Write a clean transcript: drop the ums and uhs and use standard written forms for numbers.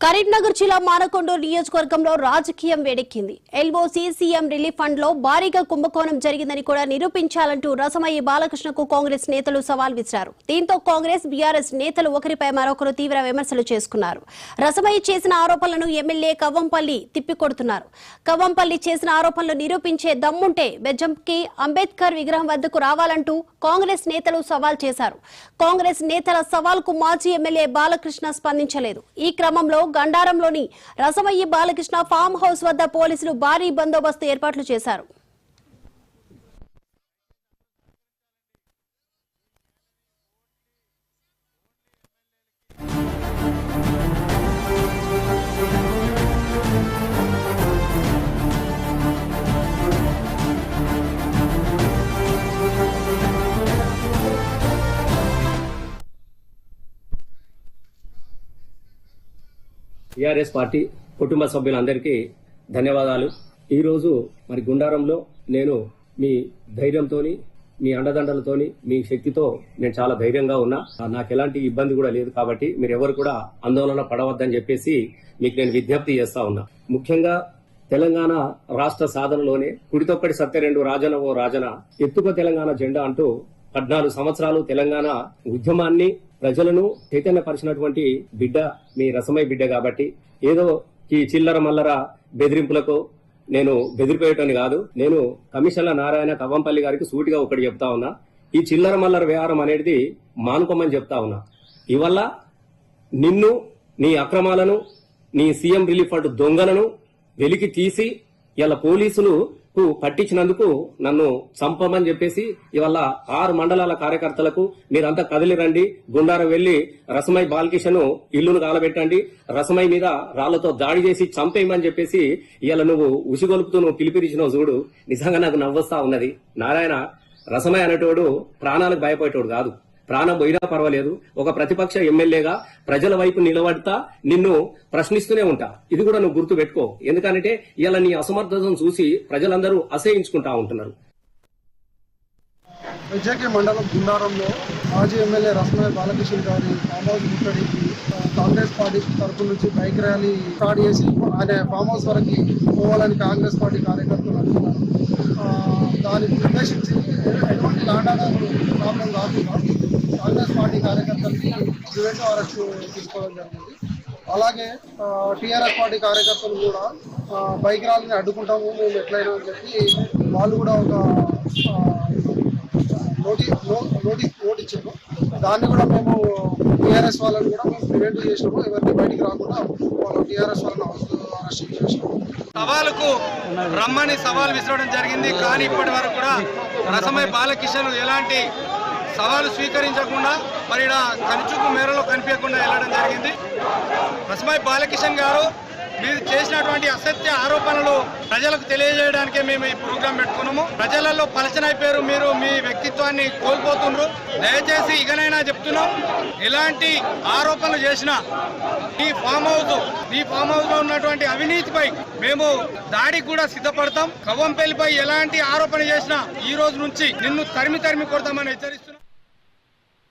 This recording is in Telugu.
కరీంనగర్ జిల్లా మానకొండూరు నియోజకవర్గంలో రాజకీయం వేడెక్కింది. ఎల్ఓసి సీఎం రిలీఫ్ ఫండ్ లో భారీగా కుంభకోణం జరిగిందని కూడా నిరూపించాలంటూ రసమయ్య బాలకృష్ణకు కాంగ్రెస్ నేతలు సవాల్ విసిరారు. దీంతో కాంగ్రెస్ బీఆర్ఎస్ నేతలు ఒకరిపై మరొకరు తీవ్ర విమర్శలు చేసుకున్నారు. రసమయ్య చేసిన ఆరోపణలను ఎమ్మెల్యే కవ్వంపల్లి తిప్పికొడుతున్నారు. కవ్వంపల్లి చేసిన ఆరోపణలు నిరూపించే దమ్ముంటే బెజ్జంకి అంబేద్కర్ విగ్రహం వద్దకు రావాలంటూ కాంగ్రెస్ నేతలు సవాల్ చేశారు. కాంగ్రెస్ నేతల సవాల్కు మాజీ ఎమ్మెల్యే బాలకృష్ణ స్పందించలేదు. ఈ క్రమంలో గండారంలోని రసమయ్య బాలకృష్ణ ఫామ్ హౌస్ వద్ద పోలీసులు భారీ బందోబస్తు ఏర్పాట్లు చేశారు. టీఆర్ఎస్ పార్టీ కుటుంబ సభ్యులందరికీ ధన్యవాదాలు. ఈ రోజు మరి గుండారంలో నేను మీ ధైర్యంతోని, మీ అండదండలతోని, మీ శక్తితో నేను చాలా ధైర్యంగా ఉన్నా. నాకు ఎలాంటి ఇబ్బంది కూడా లేదు. కాబట్టి మీరు ఎవరు కూడా ఆందోళన పడవద్దని చెప్పేసి మీకు నేను విజ్ఞప్తి చేస్తా ఉన్నా. ముఖ్యంగా తెలంగాణ రాష్ట్ర సాధనలోనే కుడితొక్కడి సత్యరెండు రాజన ఓ రాజన ఎత్తుకో తెలంగాణ జెండా అంటూ 14 సంవత్సరాలు తెలంగాణ ఉద్యమాన్ని ప్రజలను చైతన్యపరిచినటువంటి బిడ్డ మీ రసమయ్య బిడ్డ. కాబట్టి ఏదో ఈ చిల్లర మల్లర బెదిరింపులకు నేను బెదిరిపోయేటని కాదు. నేను కమిషన్ల నారాయణ కవ్వంపల్లి గారికి సూటిగా ఒకటి చెప్తా ఉన్నా. ఈ చిల్లర మల్లర వ్యవహారం అనేది మానుకోమని చెప్తా ఉన్నా. ఇవల్ల నిన్ను, నీ అక్రమాలను, నీ సీఎం రిలీఫ్ ఫండ్ దొంగలను వెలికి తీసి ఇలా పోలీసులు పట్టించినందుకు నన్ను చంపమని చెప్పేసి ఇవాళ 6 మండలాల కార్యకర్తలకు మీరంతా కదిలి రండి, గుండారం వెళ్లి రసమయ్య బాలకిషన్ ఇల్లును కాలబెట్టండి, రసమయ్య మీద రాళ్లతో దాడి చేసి చంపేయమని చెప్పేసి ఇవాళ నువ్వు ఉసిగొలుపుతూ నువ్వు పిలిపిరిచినావు చూడు. నిజంగా నాకు నవ్వొస్తా ఉన్నది. నారాయణ, రసమయ్య అనేటోడు ప్రాణాలకు భయపడేటోడు కాదు. ప్రాణం పోయినా పర్వాలేదు. ఒక ప్రతిపక్ష ఎమ్మెల్యేగా ప్రజల వైపు నిలబడతా నిన్ను ప్రశ్నిస్తూనే ఉంటా. ఇది కూడా నువ్వు గుర్తు పెట్టుకో. ఎందుకంటే ఇలా నీ అసమర్థతను చూసి ప్రజలందరూ అసహించుకుంటా ఉంటున్నారు. బెజ్జంకి మండలం గుండారంలో మాజీ ఎమ్మెల్యే రసమయ్య బాలకృష్ణ గారి ఫామ్ హౌస్ ముట్టడికి కాంగ్రెస్ పార్టీ తరఫు నుంచి బైక్ ర్యాలీ స్టార్ట్ చేసి ఆయన ఫామ్ హౌస్ వరకు పోవాలని కాంగ్రెస్ పార్టీ కార్యకర్తలు అంటున్నారు. దాన్ని నిర్దేశించి ఎటువంటి లాండాలను ప్రాబ్లం కాకుండా కాంగ్రెస్ పార్టీ కార్యకర్తలకి ప్రివెంటివ్ అరెస్ట్ తీసుకోవడం జరిగింది. అలాగే టీఆర్ఎస్ పార్టీ కార్యకర్తలు కూడా బైక్ ర్యాలీని అడ్డుకుంటాము మేము ఎట్లయినా అని చెప్పి వాళ్ళు కూడా ఒక నోట్ ఇచ్చాము. దాన్ని కూడా మేము టీఆర్ఎస్ వాళ్ళని కూడా మేము ప్రివెంట్ చేసినాము. ఎవరికి బయటికి రాకుండా వాళ్ళు టీఆర్ఎస్ వాళ్ళని అరెస్ట్ చేసినాము. సవాలుకు రమ్మని సవాల్ విసరడం జరిగింది. కానీ ఇప్పటి వరకు కూడా రసమయ్య బాలకిషన్ ఎలాంటి సవాలు స్వీకరించకుండా మరి కనుచూపు మేరలో కనిపించకుండా వెళ్ళడం జరిగింది. రసమయ్య బాలకిషన్ గారు మీరు చేసినటువంటి అసత్య ఆరోపణలు ప్రజలకు తెలియజేయడానికే మేము ఈ ప్రోగ్రాం పెట్టుకున్నాము. ప్రజలలో పలచనైపోయారు, మీరు మీ వ్యక్తిత్వాన్ని కోల్పోతున్నారు. దయచేసి ఇకనైనా చెప్తున్నాం, ఎలాంటి ఆరోపణలు చేసినా ఈ ఫామ్ హౌస్ లో ఉన్నటువంటి అవినీతిపై మేము దాడికి కూడా సిద్ధపడతాం. కవ్వంపల్లిపై ఎలాంటి ఆరోపణ చేసినా ఈ రోజు నుంచి నిన్ను తరిమి కొడతామని హెచ్చరిస్తున్నాం.